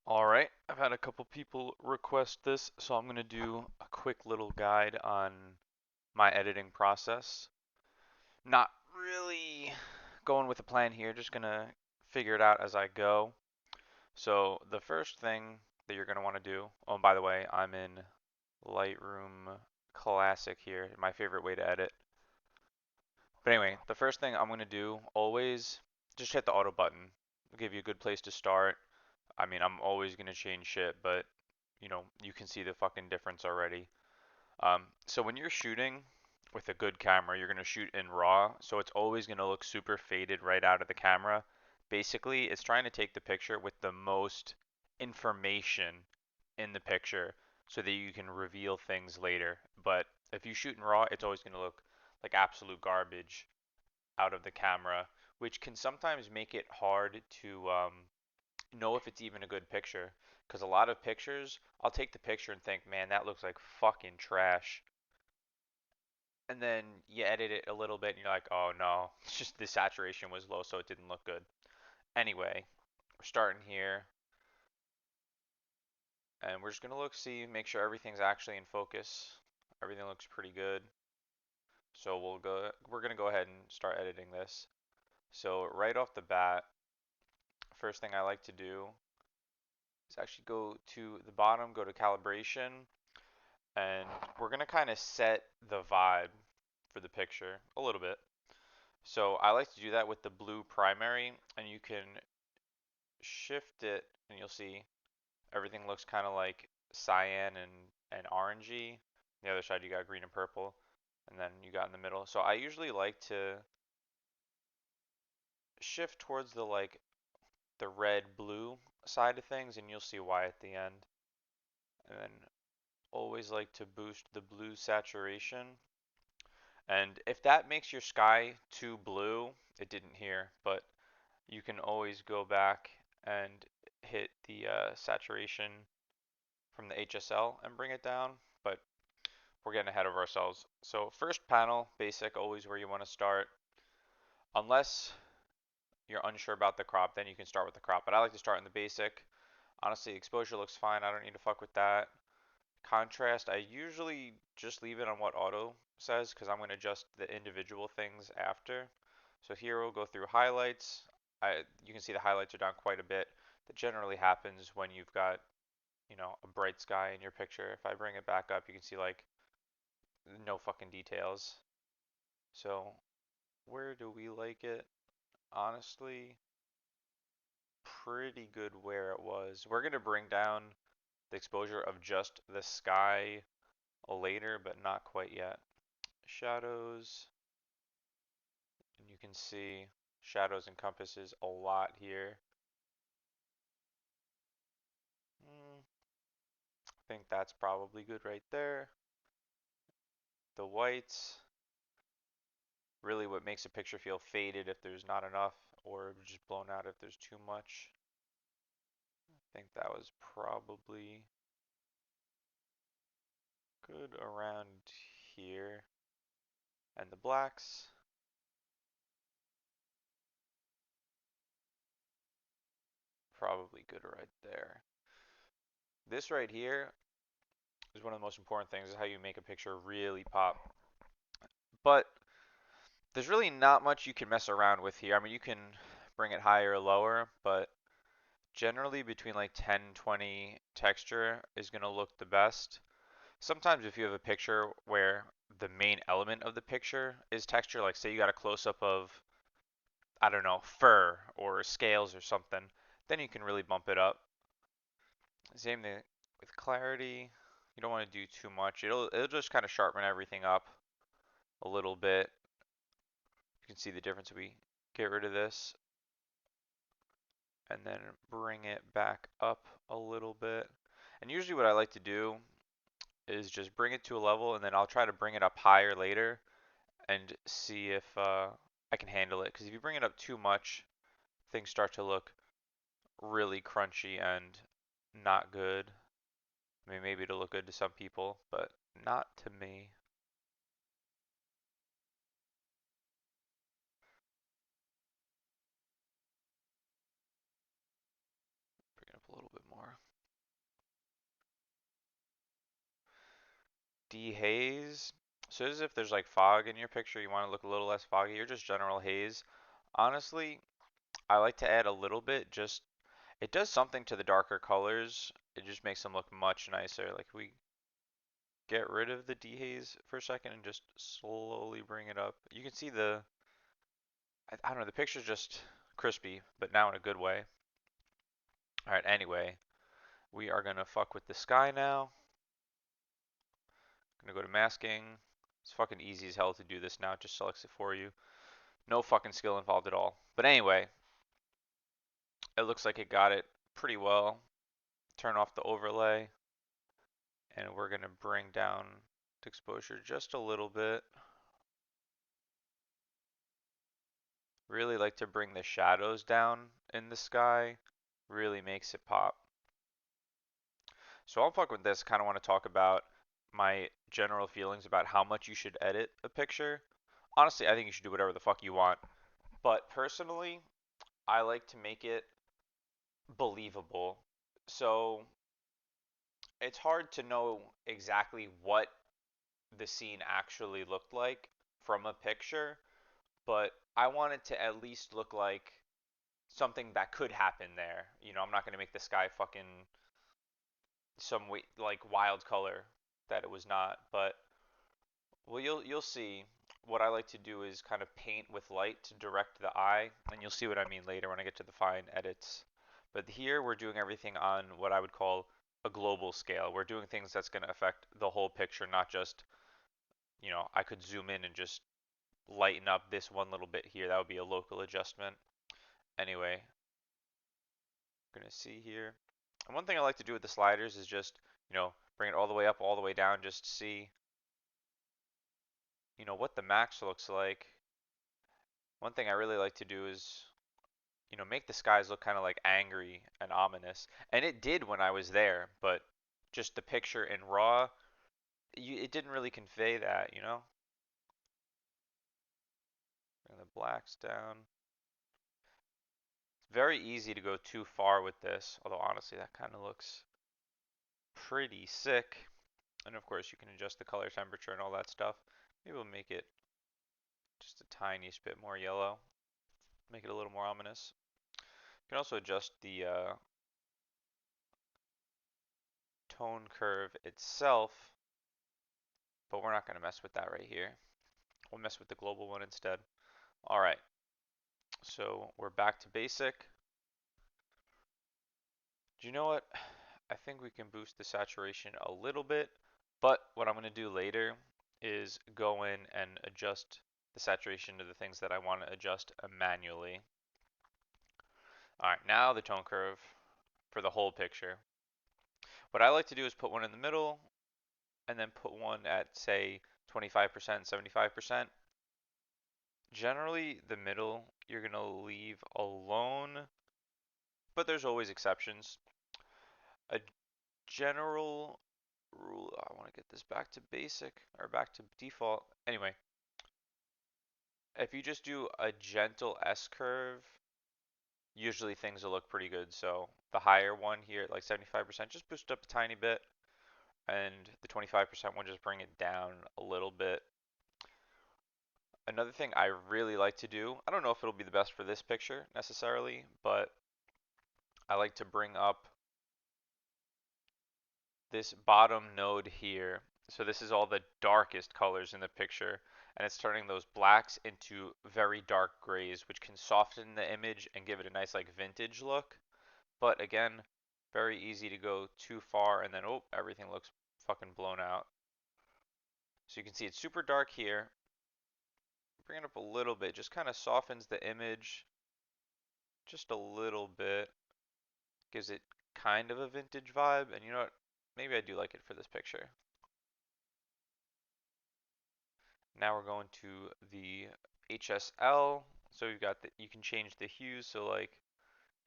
Alright, I've had a couple people request this, so I'm going to do a quick little guide on my editing process. Not really going with a plan here, just going to figure it out as I go. So the first thing that you're going to want to do, oh, and by the way, I'm in Lightroom Classic here, my favorite way to edit. But anyway, the first thing I'm going to do, always just hit the auto button. It'll give you a good place to start. I mean, I'm always going to change shit, but you can see the fucking difference already. So when you're shooting with a good camera, you're going to shoot in RAW, so it's always going to look super faded right out of the camera. Basically, it's trying to take the picture with the most information in the picture so that you can reveal things later. But if you shoot in RAW, it's always going to look like absolute garbage out of the camera, which can sometimes make it hard to know if it's even a good picture. Because a lot of pictures, I'll take the picture and think, man, that looks like fucking trash. And then you edit it a little bit and you're like, oh no, it's just the saturation was low, so it didn't look good. Anyway, we're starting here. And we're just going to make sure everything's actually in focus. Everything looks pretty good. So we're going to go ahead and start editing this. So right off the bat, first thing I like to do is actually go to the bottom, go to calibration, and we're going to kind of set the vibe for the picture a little bit. So I like to do that with the blue primary, and you can shift it and you'll see everything looks kind of like cyan and orangey. The other side you got green and purple, and then you got in the middle. So I usually like to shift towards the red blue side of things, and you'll see why at the end. And then always like to boost the blue saturation. And if that makes your sky too blue, it didn't here, but you can always go back and hit the saturation from the HSL and bring it down, but we're getting ahead of ourselves. So first panel, basic, always where you want to start. Unless you're unsure about the crop, then you can start with the crop, but I like to start in the basic. Honestly, exposure looks fine. I don't need to fuck with that. Contrast, I usually just leave it on what auto says because I'm going to adjust the individual things after. So here we'll go through highlights. You can see the highlights are down quite a bit. That generally happens when you've got, a bright sky in your picture. If I bring it back up, you can see like no fucking details. So where do we like it? Honestly, pretty good where it was. We're going to bring down the exposure of just the sky later, but not quite yet. Shadows, and you can see shadows encompasses a lot here. I think that's probably good right there. The whites, really what makes a picture feel faded if there's not enough, or just blown out if there's too much. I think that was probably good around here. And the blacks, probably good right there. This right here is one of the most important things, is how you make a picture really pop. But there's really not much you can mess around with here. I mean, you can bring it higher or lower, but generally between like 10, 20 texture is going to look the best. Sometimes if you have a picture where the main element of the picture is texture, like say you got a close-up of, I don't know, fur or scales or something, then you can really bump it up. Same thing with clarity. You don't want to do too much. It'll just kind of sharpen everything up a little bit. You can see the difference if we get rid of this and then bring it back up a little bit. And usually what I like to do is just bring it to a level, and then I'll try to bring it up higher later and see if I can handle it. Because if you bring it up too much, things start to look really crunchy and not good. I mean, maybe it'll look good to some people, but not to me. Bring it up a little bit more. dehaze. So as if there's like fog in your picture, you want to look a little less foggy, or just general haze. Honestly, I like to add a little bit. Just it does something to the darker colors. It just makes them look much nicer. Like we get rid of the dehaze for a second and just slowly bring it up. You can see I don't know, the picture's just crispy, but now in a good way. All right, anyway, we are gonna fuck with the sky now. Gonna go to masking. It's fucking easy as hell to do this now. It just selects it for you. No fucking skill involved at all. But anyway, it looks like it got it pretty well. Turn off the overlay, and we're gonna bring down the exposure just a little bit. Really like to bring the shadows down in the sky. Really makes it pop. So I'll fuck with this. Kind of want to talk about my general feelings about how much you should edit a picture. Honestly, I think you should do whatever the fuck you want. But personally, I like to make it believable. So it's hard to know exactly what the scene actually looked like from a picture, but I want it to at least look like something that could happen there. You know, I'm not going to make the sky fucking some like wild color that it was not, but well, you'll see. What I like to do is kind of paint with light to direct the eye, and you'll see what I mean later when I get to the fine edits. But here we're doing everything on what I would call a global scale. We're doing things that's going to affect the whole picture, not just, you know, I could zoom in and just lighten up this one little bit here. That would be a local adjustment. Anyway, we're going to see here. And one thing I like to do with the sliders is just, you know, bring it all the way up, all the way down, just to see, you know, what the max looks like. One thing I really like to do is, you know, make the skies look kind of like angry and ominous. And it did when I was there, but just the picture in RAW, it didn't really convey that, you know? Bring the blacks down. It's very easy to go too far with this, although honestly that kind of looks pretty sick. And of course you can adjust the color temperature and all that stuff. Maybe we'll make it just a tiniest bit more yellow. Make it a little more ominous. You can also adjust the tone curve itself, but we're not going to mess with that right here. We'll mess with the global one instead. All right, so we're back to basic. Do you know what? I think we can boost the saturation a little bit, but what I'm going to do later is go in and adjust the saturation to the things that I want to adjust manually. All right, now the tone curve for the whole picture. What I like to do is put one in the middle and then put one at, say, 25%, 75%. Generally, the middle you're going to leave alone, but there's always exceptions. A general rule, I want to get this back to basic or back to default. Anyway, if you just do a gentle S curve, usually things will look pretty good. So the higher one here, like 75%, just boost up a tiny bit, and the 25% one, just bring it down a little bit. Another thing I really like to do, I don't know if it'll be the best for this picture necessarily, but I like to bring up this bottom node here. So this is all the darkest colors in the picture, and it's turning those blacks into very dark grays, which can soften the image and give it a nice like vintage look. But again, very easy to go too far and then, oh, everything looks fucking blown out. So you can see it's super dark here. Bring it up a little bit, just kind of softens the image just a little bit. Gives it kind of a vintage vibe, and you know what? Maybe I do like it for this picture. Now we're going to the HSL. So you've got you can change the hues, so like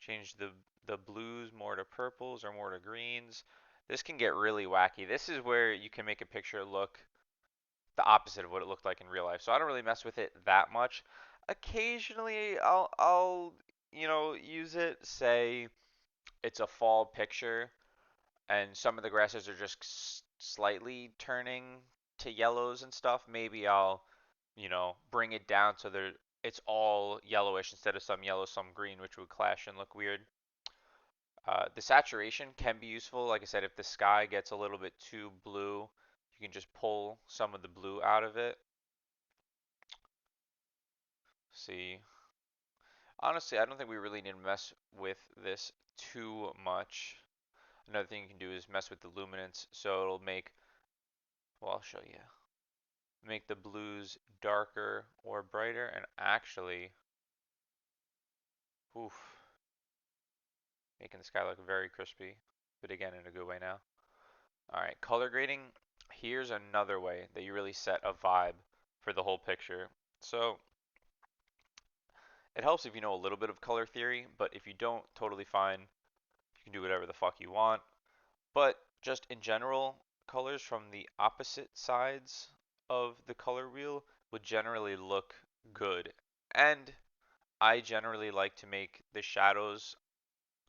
change the blues more to purples or more to greens. This can get really wacky. This is where you can make a picture look the opposite of what it looked like in real life. So I don't really mess with it that much. Occasionally I'll you know use it, say it's a fall picture and some of the grasses are just slightly turning to yellows and stuff, maybe I'll, bring it down so it's all yellowish instead of some yellow, some green, which would clash and look weird. The saturation can be useful. Like I said, if the sky gets a little bit too blue, you can just pull some of the blue out of it. See, honestly, I don't think we really need to mess with this too much. Another thing you can do is mess with the luminance, so it'll make, well, I'll show you, make the blues darker or brighter, and actually, oof, making the sky look very crispy, but again, in a good way now. All right, color grading. Here's another way that you really set a vibe for the whole picture. So it helps if you know a little bit of color theory, but if you don't, totally fine. You can do whatever the fuck you want. But just in general, colors from the opposite sides of the color wheel would generally look good. And I generally like to make the shadows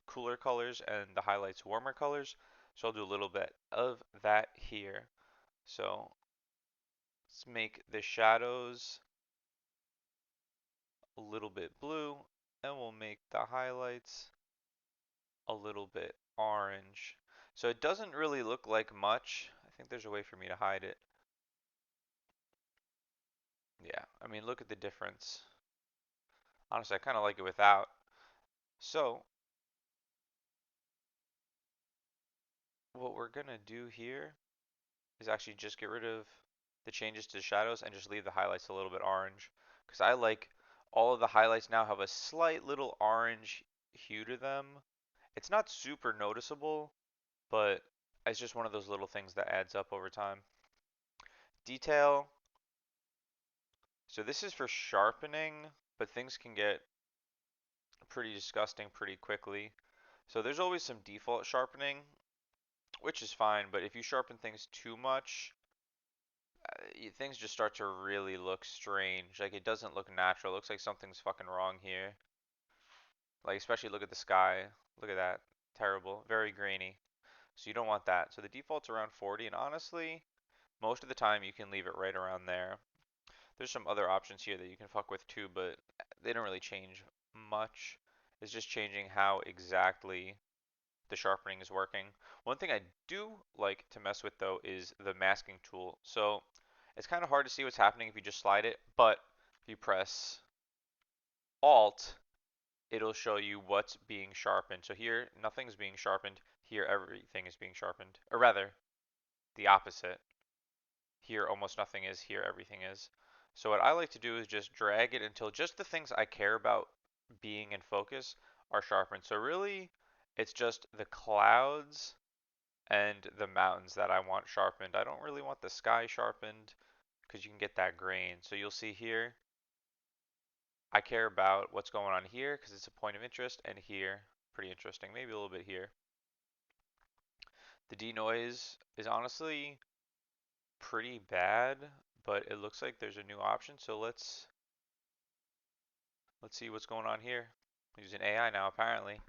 cooler colors and the highlights warmer colors. So I'll do a little bit of that here. So let's make the shadows a little bit blue, and we'll make the highlights a little bit orange. So it doesn't really look like much. I think there's a way for me to hide it. Yeah, I mean, look at the difference. Honestly, I kind of like it without. So what we're gonna do here is actually just get rid of the changes to shadows and just leave the highlights a little bit orange. Because I like all of the highlights now have a slight little orange hue to them. It's not super noticeable, but it's just one of those little things that adds up over time. Detail. So this is for sharpening, but things can get pretty disgusting pretty quickly. So there's always some default sharpening, which is fine, but if you sharpen things too much, things just start to really look strange. Like it doesn't look natural. It looks like something's fucking wrong here. Like especially look at the sky. Look at that. Terrible. Very grainy. So you don't want that. So the default's around 40, and honestly, most of the time you can leave it right around there. There's some other options here that you can fuck with too, but they don't really change much. It's just changing how exactly the sharpening is working. One thing I do like to mess with though is the masking tool. So it's kind of hard to see what's happening if you just slide it, but if you press Alt, it'll show you what's being sharpened. So here, nothing's being sharpened. Here, everything is being sharpened. Or rather, the opposite. Here, almost nothing is. Here, everything is. So what I like to do is just drag it until just the things I care about being in focus are sharpened. So really, it's just the clouds and the mountains that I want sharpened. I don't really want the sky sharpened because you can get that grain. So you'll see here, I care about what's going on here because it's a point of interest, and here, pretty interesting, maybe a little bit here. The denoise is honestly pretty bad, but it looks like there's a new option. So let's see what's going on here. I'm using AI now apparently.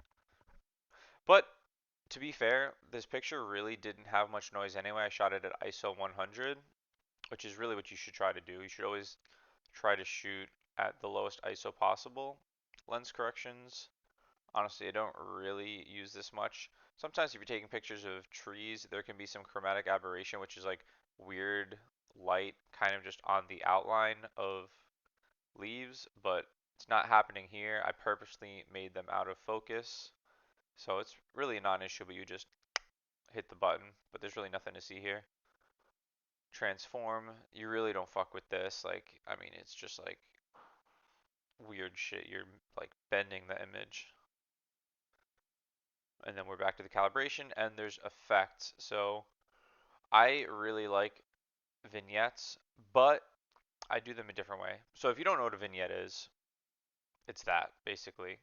But to be fair, this picture really didn't have much noise anyway. I shot it at ISO 100, which is really what you should try to do. You should always try to shoot at the lowest ISO possible. Lens corrections, honestly, I don't really use this much. Sometimes if you're taking pictures of trees, there can be some chromatic aberration, which is like weird light kind of just on the outline of leaves, but it's not happening here. I purposely made them out of focus. So it's really a non-issue, but you just hit the button, but there's really nothing to see here. Transform, you really don't fuck with this. Like, I mean, it's just like weird shit. You're like bending the image. And then we're back to the calibration, and there's effects. So I really like vignettes, but I do them a different way. So if you don't know what a vignette is, it's that basically.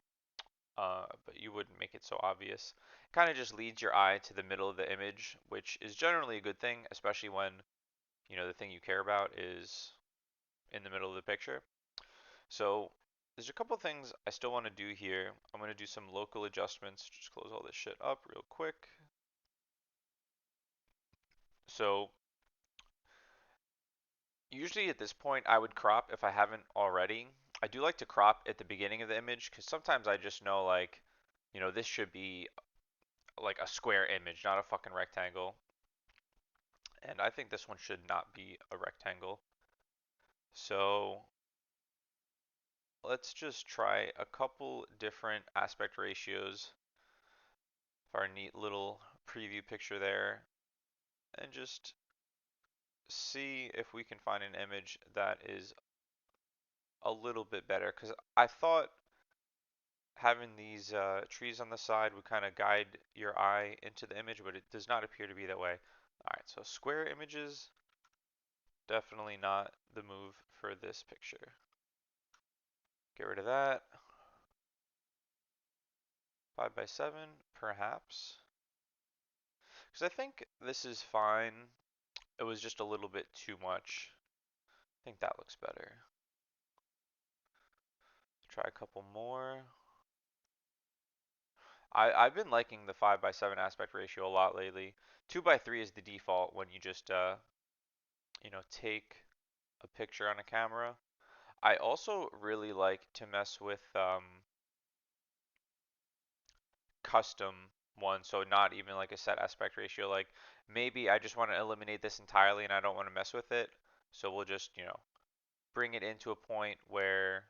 But you wouldn't make it so obvious. Kind of just leads your eye to the middle of the image, which is generally a good thing, especially when the thing you care about is in the middle of the picture. So there's a couple things I still want to do here. I'm going to do some local adjustments. Just close all this shit up real quick. So Usually at this point, I would crop if I haven't already. I do like to crop at the beginning of the image because sometimes I just know like, this should be like a square image, not a fucking rectangle. And I think this one should not be a rectangle. So let's just try a couple different aspect ratios for our neat little preview picture there and just see if we can find an image that is a little bit better because I thought having these trees on the side would kind of guide your eye into the image, but it does not appear to be that way. Alright, so square images, definitely not the move for this picture. Get rid of that. 5 by 7, perhaps. Because I think this is fine. It was just a little bit too much. I think that looks better. Try a couple more. I've been liking the 5 by 7 aspect ratio a lot lately. 2 by 3 is the default when you just take a picture on a camera. I also really like to mess with custom ones, so not even like a set aspect ratio. Like maybe I just want to eliminate this entirely and I don't want to mess with it. So we'll just, bring it into a point where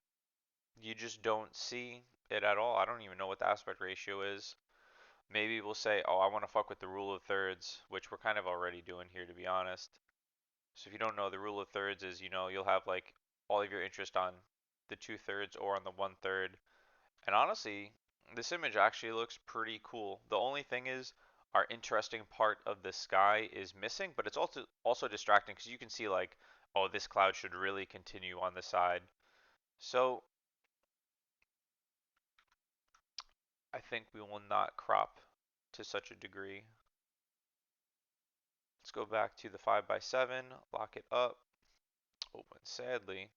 you just don't see it at all. I don't even know what the aspect ratio is. Maybe we'll say, oh, I want to fuck with the rule of thirds, which we're kind of already doing here, to be honest. So if you don't know, the rule of thirds is, you'll have like all of your interest on the 2/3 or on the 1/3. And honestly, this image actually looks pretty cool. The only thing is, our interesting part of the sky is missing, but it's also distracting because you can see like, oh, this cloud should really continue on the side. So I think we will not crop to such a degree. Let's go back to the 5 by 7, lock it up. Oh, and sadly,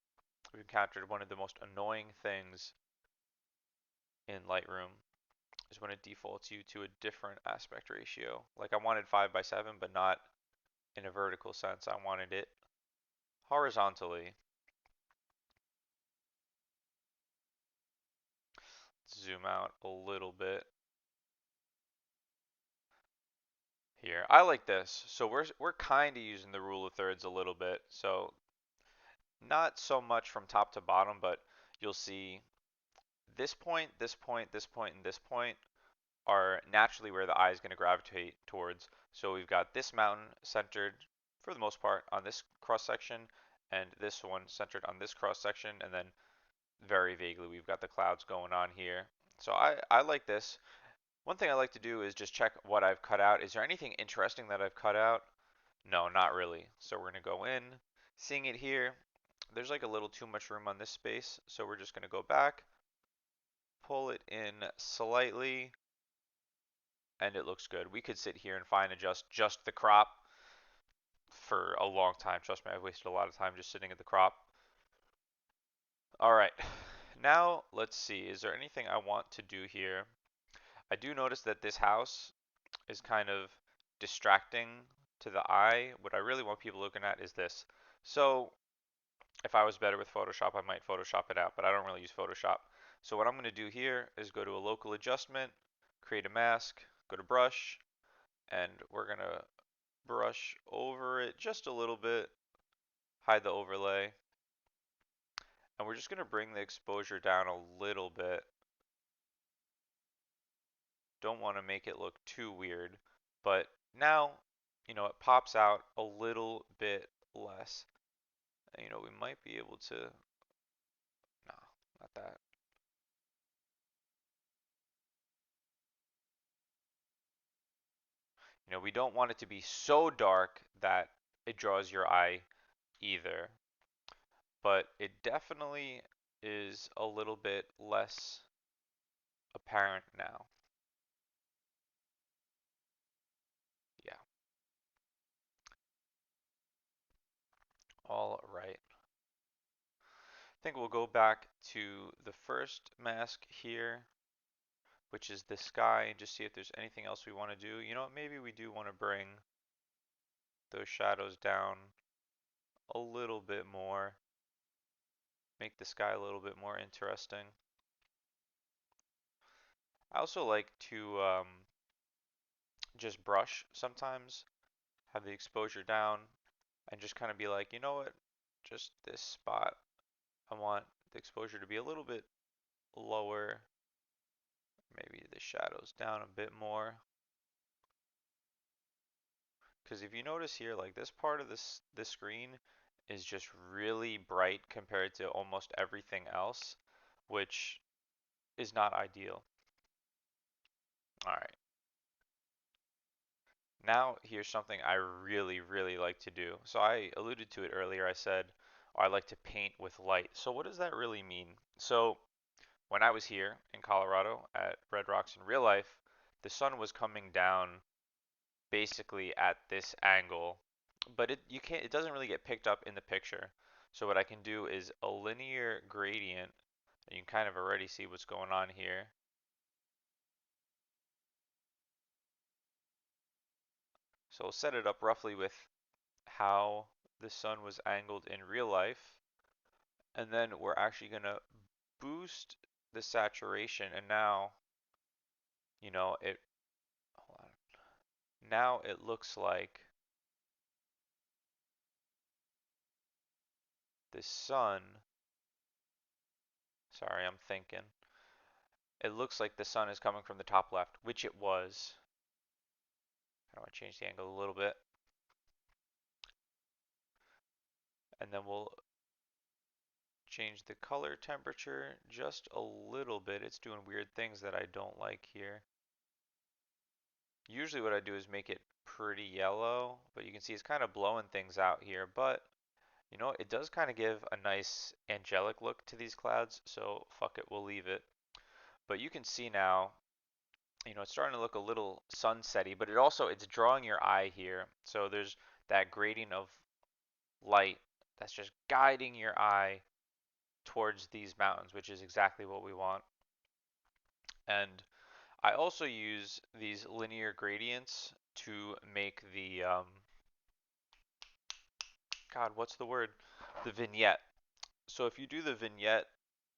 we've encountered one of the most annoying things in Lightroom is when it defaults you to a different aspect ratio. Like I wanted 5 by 7, but not in a vertical sense. I wanted it horizontally. Zoom out a little bit here. I like this. So we're kind of using the rule of thirds a little bit. So not so much from top to bottom, but you'll see this point, this point, this point, and this point are naturally where the eye is going to gravitate towards. So we've got this mountain centered for the most part on this cross section, and this one centered on this cross section, and then very vaguely we've got the clouds going on here. So I like this. One thing I like to do is just check what I've cut out. Is there anything interesting that I've cut out? No, not really. So we're going to go in, seeing it here. There's like a little too much room on this space, so we're just going to go back, pull it in slightly, and it looks good. We could sit here and fine adjust just the crop for a long time. Trust me, I've wasted a lot of time just sitting at the crop. All right, now let's see. Is there anything I want to do here? I do notice that this house is kind of distracting to the eye. What I really want people looking at is this. So if I was better with Photoshop, I might Photoshop it out, but I don't really use Photoshop. So what I'm going to do here is go to a local adjustment, create a mask, go to brush, and we're going to brush over it just a little bit, hide the overlay, and we're just going to bring the exposure down a little bit. Don't want to make it look too weird, but now, it pops out a little bit less. And, we might be able to, no, not that. We don't want it to be so dark that it draws your eye either, but it definitely is a little bit less apparent now. Yeah. All right. I think we'll go back to the first mask here, which is the sky, and just see if there's anything else we want to do. Maybe we do want to bring those shadows down a little bit more, make the sky a little bit more interesting. I also like to just brush sometimes, have the exposure down, and just kind of be like, you know what, just this spot, I want the exposure to be a little bit lower, maybe the shadows down a bit more. Because if you notice here, like this part of this screen is just really bright compared to almost everything else, which is not ideal. All right. Now here's something I really, really like to do. So I alluded to it earlier. I said, oh, I like to paint with light. So what does that really mean? So when I was here in Colorado at Red Rocks in real life, the sun was coming down basically at this angle, but it doesn't really get picked up in the picture. So what I can do is a linear gradient, and you can kind of already see what's going on here. So we'll set it up roughly with how the sun was angled in real life, and then we're actually going to boost the saturation, and now, you know, hold on. Now it looks like the sun, sorry, I'm thinking. It looks like the sun is coming from the top left, which it was. I want to change the angle a little bit. And then we'll change the color temperature just a little bit. It's doing weird things that I don't like here. Usually what I do is make it pretty yellow, but you can see it's kind of blowing things out here. But, you know, it does kind of give a nice angelic look to these clouds, so fuck it, we'll leave it. But you can see now, you know, it's starting to look a little sunsetty, but it's drawing your eye here. So there's that grading of light that's just guiding your eye towards these mountains, which is exactly what we want. And I also use these linear gradients to make the, God, what's the word? The vignette. So if you do the vignette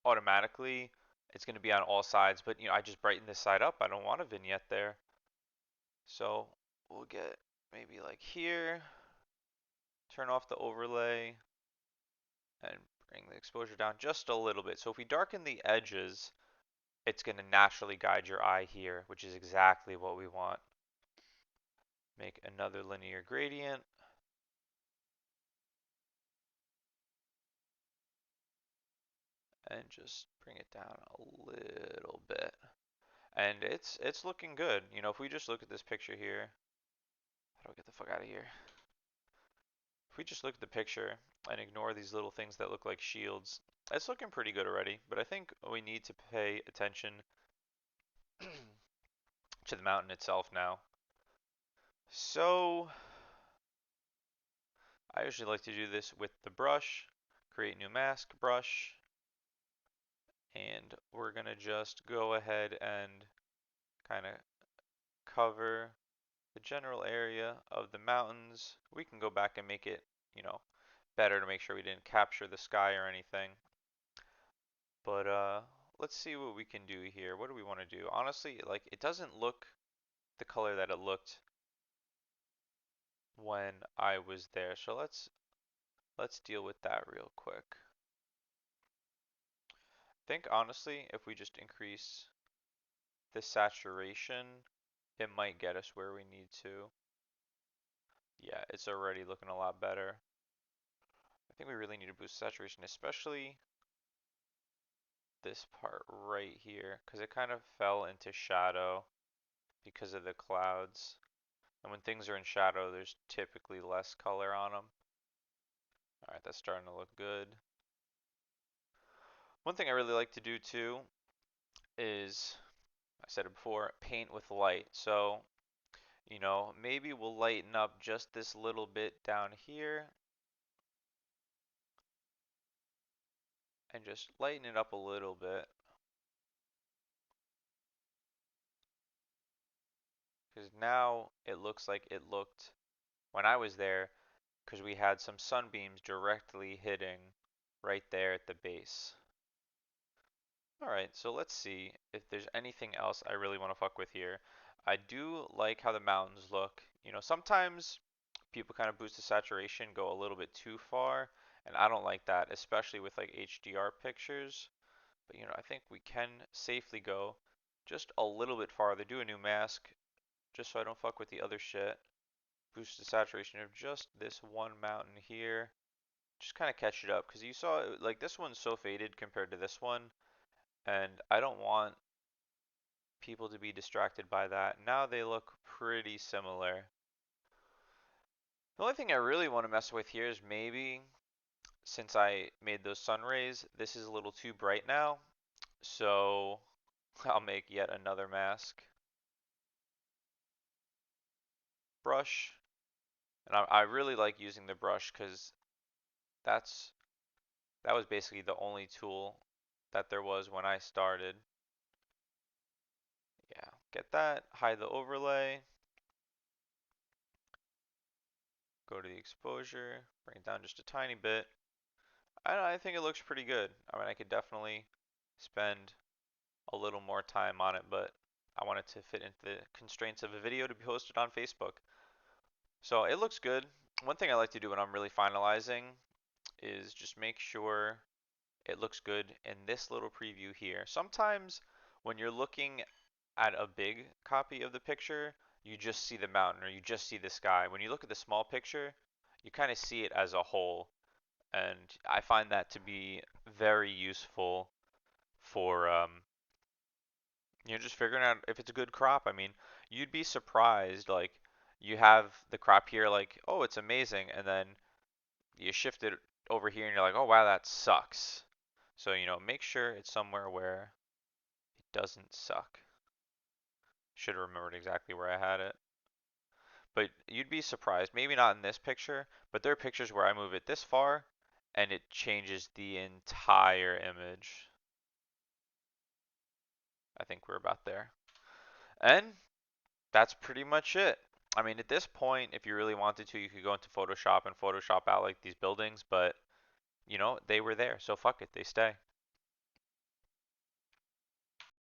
automatically, it's going to be on all sides, but you know, I just brighten this side up. I don't want a vignette there. So we'll get maybe like here, turn off the overlay, and bring the exposure down just a little bit. So if we darken the edges, it's going to naturally guide your eye here, which is exactly what we want. Make another linear gradient. And just bring it down a little bit. And it's looking good. You know, if we just look at this picture here, how do I get the fuck out of here? If we just look at the picture and ignore these little things that look like shields, it's looking pretty good already. But I think we need to pay attention to the mountain itself now. So I usually like to do this with the brush, create new mask brush, and we're gonna just go ahead and kind of cover the general area of the mountains. We can go back and make it, you know, better to make sure we didn't capture the sky or anything. But let's see what we can do here. What do we want to do? Honestly, like it doesn't look the color that it looked when I was there. So let's deal with that real quick. I think honestly, if we just increase the saturation, it might get us where we need to. Yeah, it's already looking a lot better. I think we really need to boost saturation, especially this part right here, because it kind of fell into shadow because of the clouds. And when things are in shadow, there's typically less color on them. Alright, that's starting to look good. One thing I really like to do too is, I said it before, paint with light. So, you know, maybe we'll lighten up just this little bit down here and just lighten it up a little bit. Because now it looks like it looked when I was there. because we had some sunbeams directly hitting right there at the base. Alright, so let's see if there's anything else I really want to fuck with here. I do like how the mountains look. You know, sometimes people kind of boost the saturation, go a little bit too far, and I don't like that, especially with like HDR pictures. But you know, I think we can safely go just a little bit farther, do a new mask, just so I don't fuck with the other shit. Boost the saturation of just this one mountain here. Just kind of catch it up, because you saw, like, this one's so faded compared to this one, and I don't want people to be distracted by that. Now they look pretty similar. The only thing I really want to mess with here is maybe, since I made those sun rays, this is a little too bright now, so I'll make yet another mask. Brush. And I really like using the brush because that's that was basically the only tool that there was when I started. Yeah, get that, hide the overlay, go to the exposure, bring it down just a tiny bit. I think it looks pretty good. I mean, I could definitely spend a little more time on it, but I want it to fit into the constraints of a video to be posted on Facebook. So it looks good. One thing I like to do when I'm really finalizing is just make sure it looks good in this little preview here. Sometimes when you're looking at a big copy of the picture, you just see the mountain or you just see the sky. When you look at the small picture, you kind of see it as a whole. And I find that to be very useful for just figuring out if it's a good crop. I mean, you'd be surprised, like, you have the crop here, like, oh, it's amazing, and then you shift it over here and you're like, oh wow, that sucks. So, make sure it's somewhere where it doesn't suck. Should have remembered exactly where I had it. But you'd be surprised, maybe not in this picture, but there are pictures where I move it this far and it changes the entire image. I think we're about there. And that's pretty much it. I mean, at this point, if you really wanted to, you could go into Photoshop and Photoshop out like these buildings, but they were there, so fuck it, they stay.